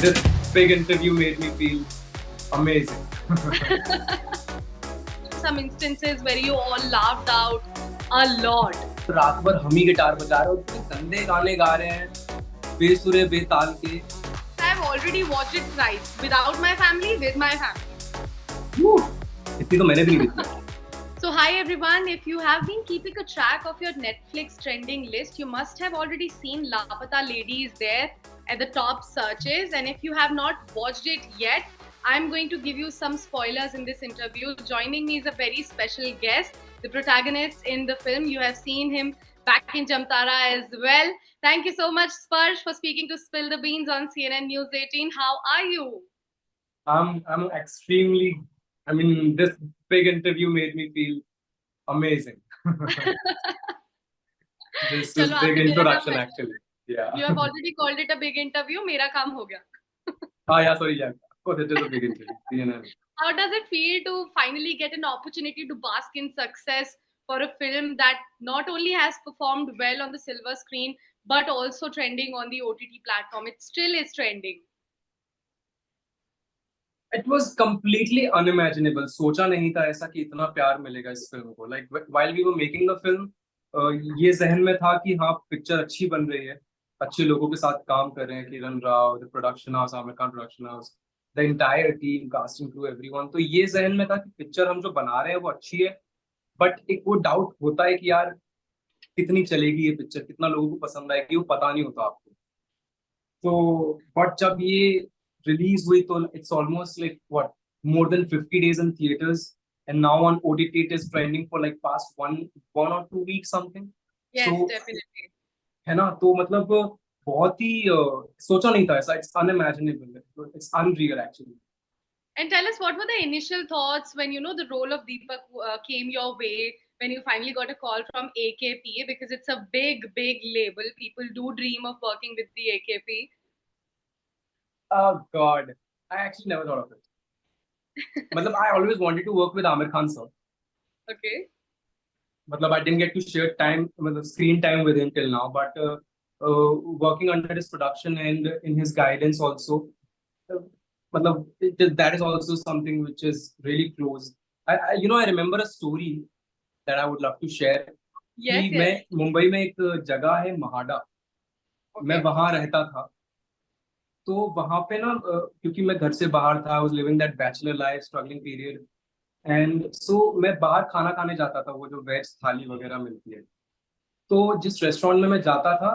This big interview made me feel amazing. Some instances where you all laughed out a lot. रात भर हम ही guitar बजा रहे हैं और इतने गंदे गाने गा रहे हैं बेसुरे बेताल के. I've already watched it twice. Without my family, with my family. इतनी तो मैंने भी नहीं देखी. So hi everyone, if you have been keeping a track of your Netflix trending list, you must have already seen Lapata Ladies there at the top searches, and if you have not watched it yet, I'm going to give you some spoilers in this interview. Joining me is a very special guest, the protagonist in the film. You have seen him back in Jamtara as well. Thank you so much, Sparsh, for speaking to Spill the Beans on CNN News 18. How are you? I'm extremely. I mean, this big interview made me feel amazing. This is चलो big आपने introduction बोला actually. Yeah. You have already called it a big interview. मेरा काम हो गया. Yeah. Sorry. Yeah. Of course, it is a big interview. CNN. How does it feel to finally get an opportunity to bask in success for a film that not only has performed well on the silver screen but also trending on the OTT platform? It still is trending. It was completely unimaginable. सोचा नहीं था ऐसा कि इतना प्यार मिलेगा इस film को. Like while we were making the film, ये जहन में था कि हाँ पिक्चर अच्छी बन रही है, अच्छे लोगों के साथ काम कर रहे हैं, Kiran Rao, the production house, Aamir Khan production house, the entire team, casting crew, everyone. तो ये जहन में था कि पिक्चर हम जो बना रहे हैं वो अच्छी है, बट एक वो डाउट होता है कि यार कितनी चलेगी ये पिक्चर, कितना लोगों को पसंद आएगी, वो पता नहीं होता आपको. तो बट जब ये रिलीज हुई तो it's almost like what more than 50 days in theaters, and now on OTT it is trending for like past one or 2 weeks something. Yes, So definitely. है ना, तो मतलब बहुत ही सोचा नहीं था ऐसा. It's unimaginable, it's unreal actually. And tell us, what were the initial thoughts when the role of Deepak came your way, when you finally got a call from AKP, because it's a big, big label. People do dream of working with the AKP. Oh God, I actually never thought of it. मतलब I always wanted to work with Amir Khan sir. Okay. मतलब I didn't get to share time, मतलब screen time with him till now, but working under his production and in his guidance also, मतलब that is also something which is really close. I remember a story that I would love to share. Yes, कि yes. मैं मुंबई में एक जगह है महाडा, मैं Okay. वहां रहता था. तो वहां पे ना क्योंकि मैं घर से बाहर था, I was living that bachelor life, struggling period, and so मैं बाहर खाना खाने जाता था, वो जो वेज थाली वगैरह मिलती है. तो जिस रेस्टोरेंट में मैं जाता था,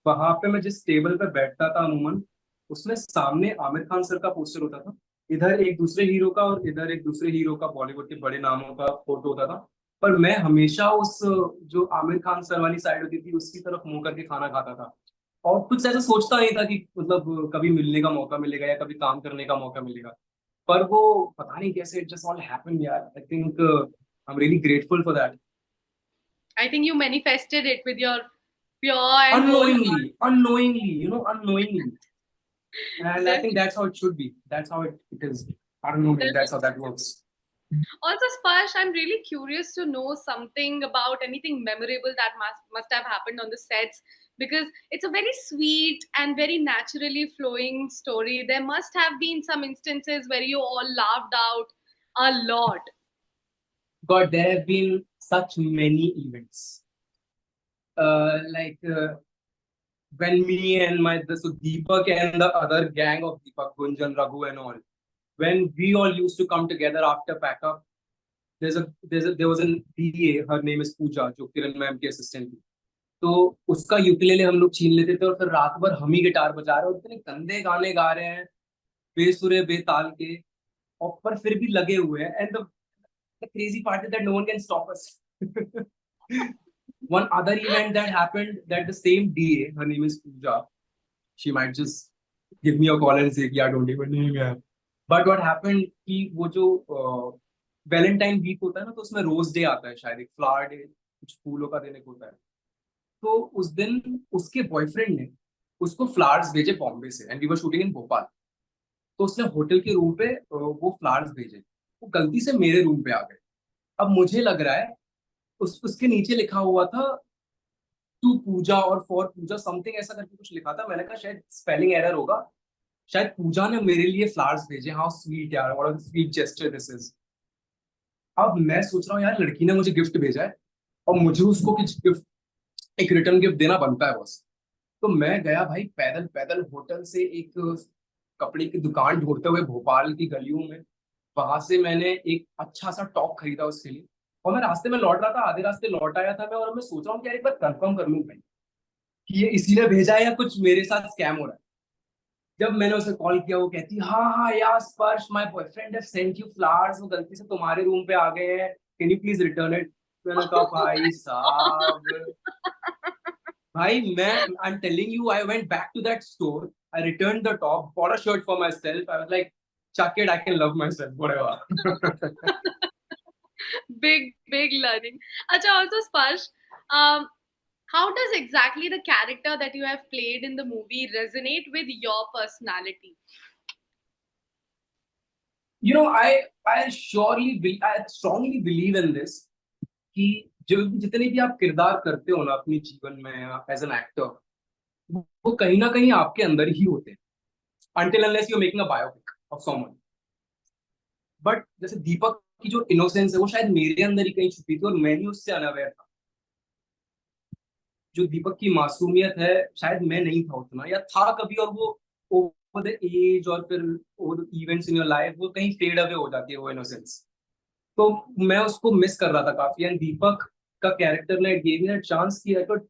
वहां पे मैं जिस टेबल पे बैठता था अमूमन, उसमें सामने आमिर खान सर का पोस्टर होता था, इधर एक दूसरे हीरो का और इधर एक दूसरे हीरो का, बॉलीवुड के बड़े नामों का फोटो होता था. पर मैं हमेशा उस जो आमिर खान सर वाली साइड होती थी उसकी तरफ मुंह करके खाना खाता था, और कुछ ऐसा सोचता नहीं था कि मतलब कभी मिलने का मौका मिलेगा या कभी काम करने का मौका मिलेगा. पर वो पता नहीं कैसे इट जस्ट ऑल हैपेंड यार. I think I am really grateful for that. I think you manifested it with your pure and whole heart. Unknowingly. And I think Definitely. that's how it should be. That's how it is. I don't know, maybe that's how that works. Also, Sparsh, I'm really curious to know something about anything memorable that must have happened on the sets, because it's a very sweet and very naturally flowing story. There must have been some instances where you all laughed out a lot. God, there have been such many events. When me and so Deepak and the other gang of Deepak, Gunjan, Raghu and all, when we all used to come together after pack up, there was an DA, her name is Pooja, जो किरण ma'am की assistant थी. तो उसका ukulele हम लोग छीन लेते थे और फिर रात भर हम ही गिटार बजा रहे हैं और इतने गंदे गाने गा रहे हैं बेसुरे बेताल के, और पर फिर भी लगे हुए हैं. And the crazy part is that no one can stop us. One other event that happened, that the same DA, her name is Pooja, she might just give me a call and say, yeah, don't even name है. But what happened कि वो जो Valentine week होता है ना, तो उसमें rose day आता है, शायद एक फ्लावर डे, कुछ फूलों का देने को होता है. तो उस दिन उसके बॉयफ्रेंड ने उसको फ्लावर्स भेजे बॉम्बे से, एंड वी वर शूटिंग इन भोपाल. तो उसने होटल के रूम पे वो फ्लावर्स भेजे, वो गलती से मेरे रूम पे आ गए. अब मुझे लग रहा है उसके नीचे लिखा हुआ था टू पूजा और फॉर पूजा, समथिंग ऐसा करके कुछ लिखा था. मैंने कहा शायद स्पेलिंग एरर होगा, शायद पूजा ने मेरे लिए फ्लावर्स भेजे, हाउ स्वीट यार, what a sweet gesture this is. अब मैं सोच रहा हूँ यार लड़की ने मुझे गिफ्ट भेजा है और मुझे उसको कुछ गिफ्ट, एक रिटर्न गिफ्ट देना बनता है बस। तो मैं गया भाई पैदल पैदल होटल से एक कपड़े की दुकान ढूंढते हुए भोपाल की गलियों में। वहां से मैंने एक अच्छा सा टॉप खरीदा उसके लिए, और मैं रास्ते में लौट रहा था, आधे रास्ते लौट आया था मैं, और मैं सोच रहा हूँ कि यार एक बार कंफर्म कर लूं भाई कि ये इसी ने भेजा है या कुछ मेरे साथ स्कैम हो रहा है। जब मैंने उसे कॉल किया वो कहती हाँ हाँ यार Sparsh, my boyfriend have sent you flowers, वो गलती से तुम्हारे रूम पे आ गए हैं, can you please return it. मैंने कहा भाई साहब, भाई मैं, I am telling you, I went back to that store, I return the top, bought a shirt for myself, I was like chuck it, I can love myself, whatever. Big learning. Acha, also Sparsh, um, how does exactly the character that you have played in the movie resonate with your personality? You know, I strongly believe in this कि जो जितने भी आप किरदार करते हो ना अपने जीवन में एज एन एक्टर, वो कहीं ना कहीं आपके अंदर ही होते हैं, until unless you're making a biopic of someone. But जैसे दीपक की जो इनोसेंस है वो शायद मेरे अंदर ही कहीं छुपी थी और मैं ही उससे अनअवेयर था। जो दीपक की मासूमियत है शायद मैं नहीं था उतना, या था कभी, और वो ओवर द एज और फिर over the events in your life वो कहीं फेड अवे हो जाती है वो इनोसेंस। तो मैं उसको मिस कर रहा था काफी, एंड दीपक का कैरेक्टर ने गिव मी दैट चांस कि I could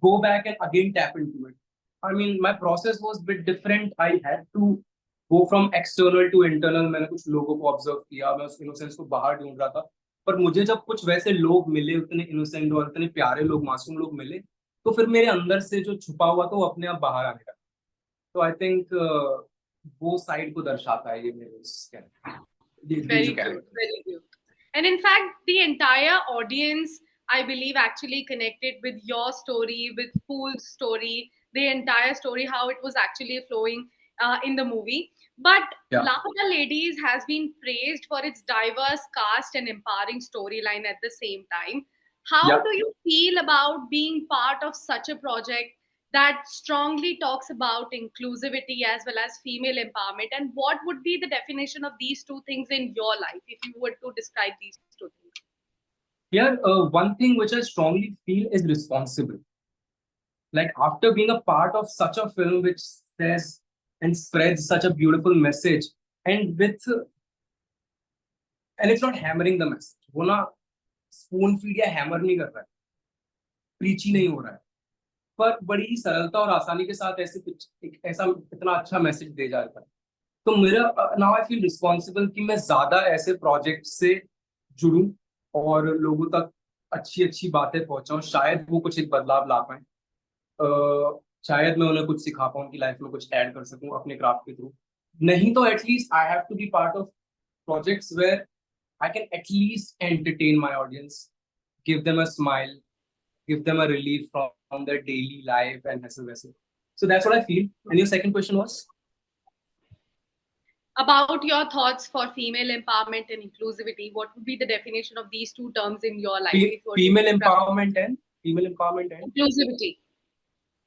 go back and again tap into it. I mean, my process was a bit different. I had to go from external to internal. मैंने कुछ लोगों को observe किया, मैं उस innocence को बाहर ढूंढ रहा था, पर मुझे जब कुछ वैसे लोग मिले, उतने इनोसेंट और उतने प्यारे लोग, मासूम लोग मिले, तो फिर मेरे अंदर से जो छुपा हुआ था वो अपने आप बाहर आने लगा। तो आई थिंक वो साइड को दर्शाता है ये मेरे उस ये जो Very cute, character. very cute. And in fact, the entire audience, I believe, actually connected with your story, with Fool's story, the entire story, how it was actually flowing in the movie. But या Lapata Ladies has been praised for its diverse cast and empowering storyline at the same time. या How do you feel about being part of such a project that strongly talks about inclusivity as well as female empowerment? And what would be the definition of these two things in your life if you were to describe these two things? यार one thing which I strongly feel is responsible. Like after being a part of such a film which says and spreads such a beautiful message, and with, and it's not hammering the message, वो ना spoon feed या hammer नहीं कर रहा है, प्रीची नहीं हो रहा है, पर बड़ी ही सरलता और आसानी के साथ ऐसे कुछ एक ऐसा इतना अच्छा मैसेज दे जाता है। तो मेरा नाउ आई फील रिस्पॉन्सिबल कि मैं ज्यादा ऐसे प्रोजेक्ट से जुड़ूं और लोगों तक अच्छी अच्छी बातें पहुंचाऊं, शायद वो कुछ एक बदलाव ला पाए। शायद मैं उन्हें कुछ सिखा पाऊँ, उनकी लाइफ में कुछ ऐड कर सकूं अपने क्राफ्ट के थ्रू। नहीं तो at least I have to be part of projects where I can at least entertain my audience, give them a smile, give them a relief from their daily life and hustle वैसे। So that's what I feel. And your second question was? About your thoughts for female empowerment and inclusivity, what would be the definition of these two terms in your life if you were to Female describe empowerment and female empowerment and inclusivity?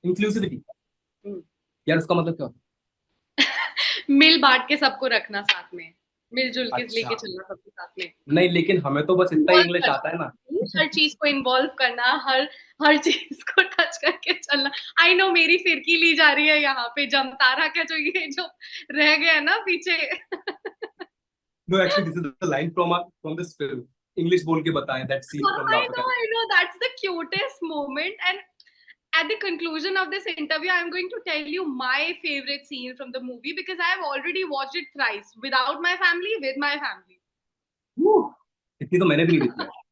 inclusivity. Hmm. यार उसका मतलब क्या होता मिल बांट के सबको रखना साथ में, मिलजुल है? के लेके अच्छा, चलना सबके साथ में, नहीं लेकिन हमें तो बस इतना ही इन्वॉल्व इंग्लिश आता है ना। करना, हर चीज को इन्वॉल्व करना, हर चीज को टच करके चलना। आई नो मेरी फिरकी ली जा रही है यहाँ पे, जमतारा का जो ये जो रह गया ना पीछे। No, actually this is the line from this film. English बोल के बताएं that scene from Lapatai. I know, that's the cutest moment. And at the conclusion of this interview, I'm going to tell you my favorite scene from the movie because I've already watched it thrice, without my family, with my family. Woo! इतनी तो मैंने भी नहीं देखी है।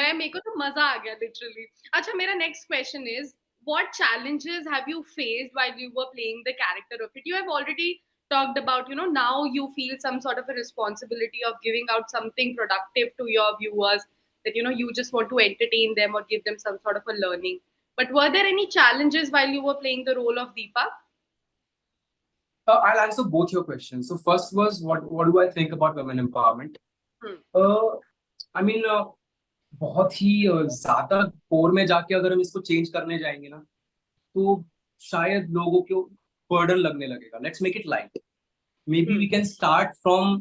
मैं मेरे को तो मजा आ गया लिटरली। अच्छा, मेरा next question is what challenges have you faced while you were playing the character of it? You have already talked about, now you feel some sort of a responsibility of giving out something productive to your viewers, that you just want to entertain them or give them some sort of a learning. But were there any challenges while you were playing the role of Deepak? I'll answer both your questions. So first was what do I think about women empowerment? Hmm. I mean बहुत ही ज्यादा core में जाके अगर हम इसको change करने जाएंगे ना, तो शायद लोगों को बर्डन लगने लगेगा. Let's make it light. Maybe we can start from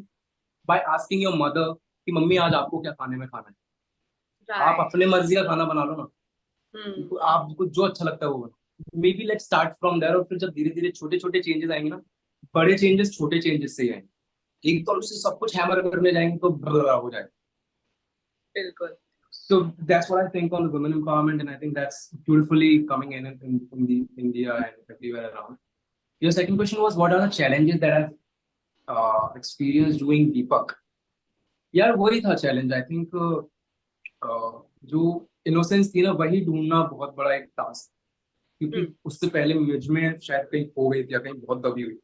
by asking your mother कि मम्मी आज आपको क्या खाने में खाना है. आप Right. अपने मर्जी का खाना बना लो ना. Hmm. आपको जो अच्छा लगता है वो बना. Maybe let's start from there. और फिर जब धीरे धीरे छोटे छोटे चेंजेस आएंगे ना, बड़े चेंजेस छोटे चेंजेस से ही आएंगे. एकदम से सब कुछ हैमर करने जाएंगे तो बड़ा हो जाएगा. बिल्कुल. So that's what I think on the women empowerment, and I think that's beautifully coming in the India and everywhere around. Your second question was, what are the challenges that I've experienced doing Deepak? यार वही था challenge. I think जो innocence थी ना, वही ढूंढना बहुत बड़ा एक टास्क. क्योंकि उससे पहले मुझ में शायद कहीं खो गई थी या कहीं बहुत दबी हुई.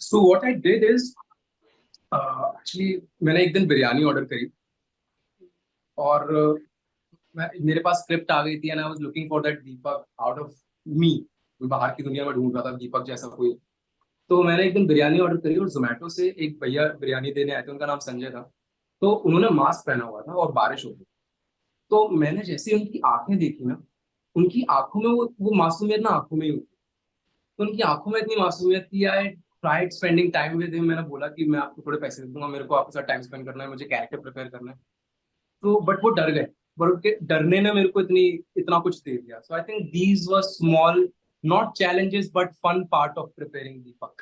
So what I did is, actually मैंने एक दिन बिरयानी ऑर्डर करी. और मेरे पास स्क्रिप्ट आ गई थी and I was looking for that Deepak out of me. मैं बाहर की दुनिया में ढूंढ रहा था दीपक जैसा कोई. तो मैंने एक दिन बिरयानी ऑर्डर करी और जोमेटो से एक भैया बिरयानी देने आए थे. उनका नाम संजय था. तो उन्होंने मास्क पहना हुआ था और बारिश हो रही. तो मैंने जैसे ही उनकी आंखें देखी ना, उनकी आंखों में वो मासूमियत ना आंखों में ही होती. तो उनकी आंखों में इतनी मासूमियत थी. I tried spending time with him. मैंने बोला कि मैं आपको थोड़े पैसे दे दूंगा, मेरे को आपके साथ टाइम स्पेंड करना है, मुझे कैरेक्टर प्रिपेयर करना है. तो बट वो डर गए. पर उनके डरने ने मेरे को इतना कुछ दे दिया. So I think these were small, not challenges but fun part of preparing Deepak.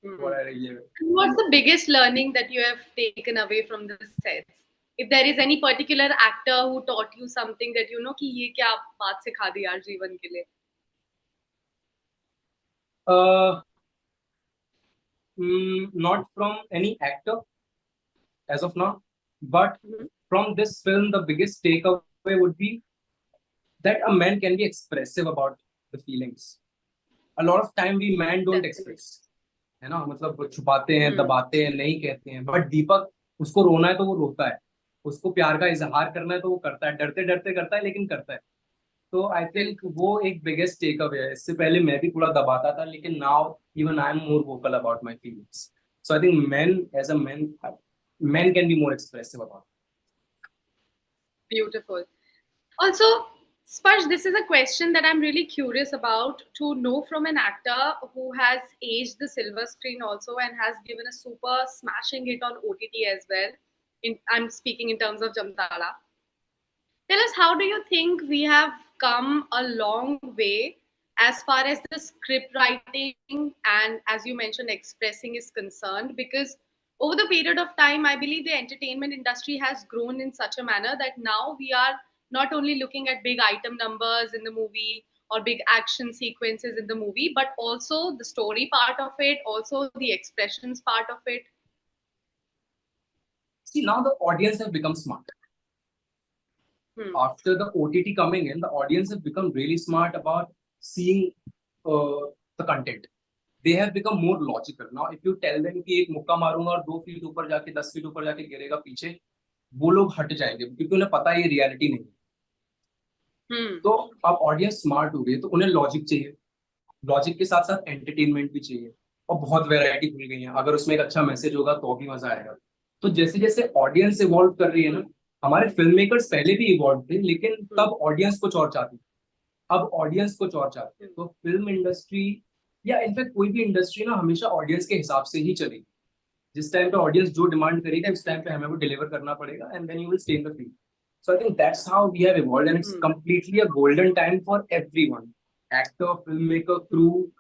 What I really. What's the biggest learning that you have taken away from the sets? If there is any particular actor who taught you something that you know कि ये क्या बात सिखा दी यार जीवन के लिए. Not from any actor as of now, but from this film the biggest takeaway would be that a man can be expressive about the feelings. A lot of time we men don't express, है ना. मतलब छुपाते हैं, दबाते हैं, नहीं कहते हैं. बट दीपक, उसको रोना है तो वो रोता है, उसको प्यार का इजहार करना है तो वो करता है. डरते डरते करता है लेकिन करता है. तो आई थिंक वो एक बिगेस्ट टेक अवे है. इससे पहले मैं भी थोड़ा दबाता था, लेकिन now even I am more vocal about my feelings. So I think men as a men can be more expressive about it. Beautiful. Also, Sparsh, this is a question that I'm really curious about to know from an actor who has aged the silver screen also and has given a super smashing hit on OTT as well. I'm speaking in terms of Jamtara. Tell us, how do you think we have come a long way as far as the script writing and, as you mentioned, expressing is concerned? Because over the period of time, I believe the entertainment industry has grown in such a manner that now we are not only looking at big item numbers in the movie or big action sequences in the movie, but also the story part of it, also the expressions part of it. See, now the audience have become smart. After the OTT coming in, the audience have become really smart about seeing the content. They have become more logical. Now, if you tell them कि एक मुक्का मारूंगा और 2 feet ऊपर जाके 10 feet ऊपर जाके गिरेगा पीछे, वो लोग हट जाएंगे क्योंकि उन्हें पता है ये रियलिटी नहीं है. तो अब ऑडियंस स्मार्ट हो गई, तो उन्हें लॉजिक चाहिए. लॉजिक के साथ साथ एंटरटेनमेंट भी चाहिए. और बहुत वैरायटी खुल गई है. अगर उसमें एक अच्छा मैसेज होगा तो भी मजा आएगा. तो जैसे जैसे ऑडियंस इवॉल्व कर रही है ना, हमारे फिल्म मेकर्स पहले भी इवॉल्व थे, लेकिन तब ऑडियंस कुछ और चाहती. अब ऑडियंस कुछ और चाहते हैं. तो फिल्म इंडस्ट्री या इनफैक्ट कोई भी इंडस्ट्री ना हमेशा ऑडियंस के हिसाब से ही चलेगी. जिस टाइम पे ऑडियंस जो डिमांड करेगी उस टाइम पे हमें वो डिलीवर करना पड़ेगा, and then you will stay in the field. So I think that's how we have evolved, and it's completely a golden time for everyone. Actor, film maker, crew.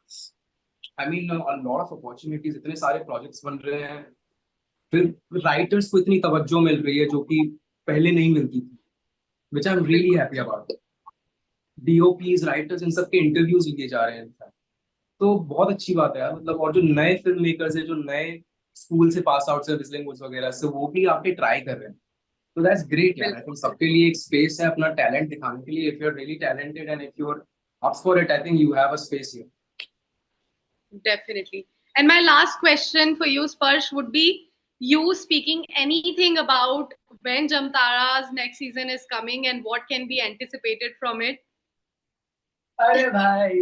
I mean a lot of opportunities. इतने सारे projects बन रहे हैं. फिर writers को इतनी तवज्जो मिल रही है जो कि पहले नहीं मिलती थी, which I am really happy about. DOPs, writers, इन सबके इंटरव्यूज लिए जा रहे हैं. तो बहुत अच्छी बात है यार. मतलब और जो नए फिल्म मेकर्स हैं, जो नए स्कूल से पास आउट से, विजलिंग वुड्स वगैरह से, वो भी आके ट्राई कर रहे हैं. तो दैट्स ग्रेट यार. आई थिंक सबके लिए एक स्पेस है अपना टैलेंट दिखाने के लिए. If you are really talented and if you are up for it, I think you have a space here. Definitely. And my last question for you, Sparsh, would be you speaking anything about when Jamtara's next season is coming and what can be anticipated from it? अरे भाई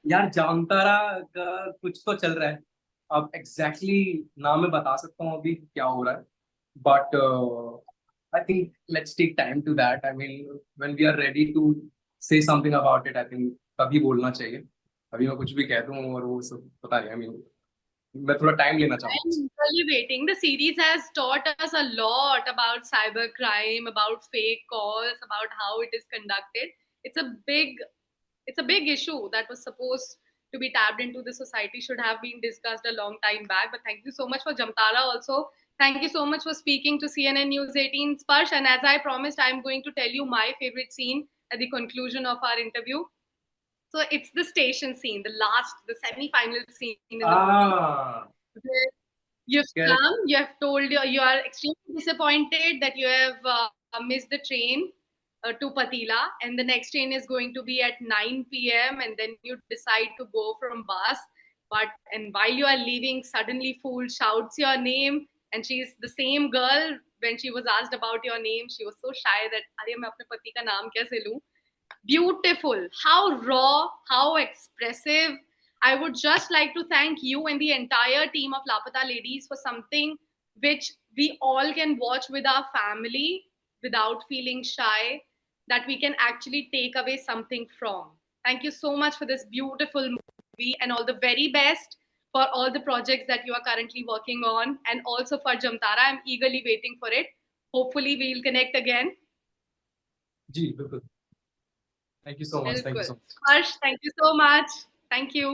यार, जामतारा का कुछ तो चल रहा है. अब एग्जैक्टली नाम मैं बता सकता हूँ अभी क्या हो रहा है, but I think let's take time to that. I mean when we are ready to say something about it, I think तभी बोलना चाहिए. अभी मैं कुछ भी कह दूं और वो सब पता नहीं, आई मीन मैं थोड़ा टाइम लेना चाहूंगा। I'm eagerly waiting. The series has taught us a lot about cybercrime, about fake calls, about how it is conducted. It's a big, it's a big issue that was supposed to be tapped into the society, should have been discussed a long time back. But thank you so much for Jamtara also. Thank you so much for speaking to CNN News 18 Sparsh. And as I promised, I'm going to tell you my favorite scene at the conclusion of our interview. So it's the station scene, the last, the semi-final scene in the Ah, movie. You've क्या? come, you have told you are extremely disappointed that you have missed the train to Patila, and the next train is going to be at 9 p.m. and then you decide to go from bus. And while you are leaving, suddenly Fool shouts your name, and she's the same girl. When she was asked about your name, she was so shy that अरे मैं अपने पति का नाम कैसे लूं? Beautiful. How raw, how expressive. I would just like to thank you and the entire team of Lapata Ladies for something which we all can watch with our family without feeling shy, that we can actually take away something from. Thank you so much for this beautiful movie and all the very best for all the projects that you are currently working on, and also for Jamtara. I'm eagerly waiting for it. Hopefully, we'll connect again. जी बिल्कुल, thank you so much, thank you Bilkul. So much. Harsh, thank you so much. Thank you.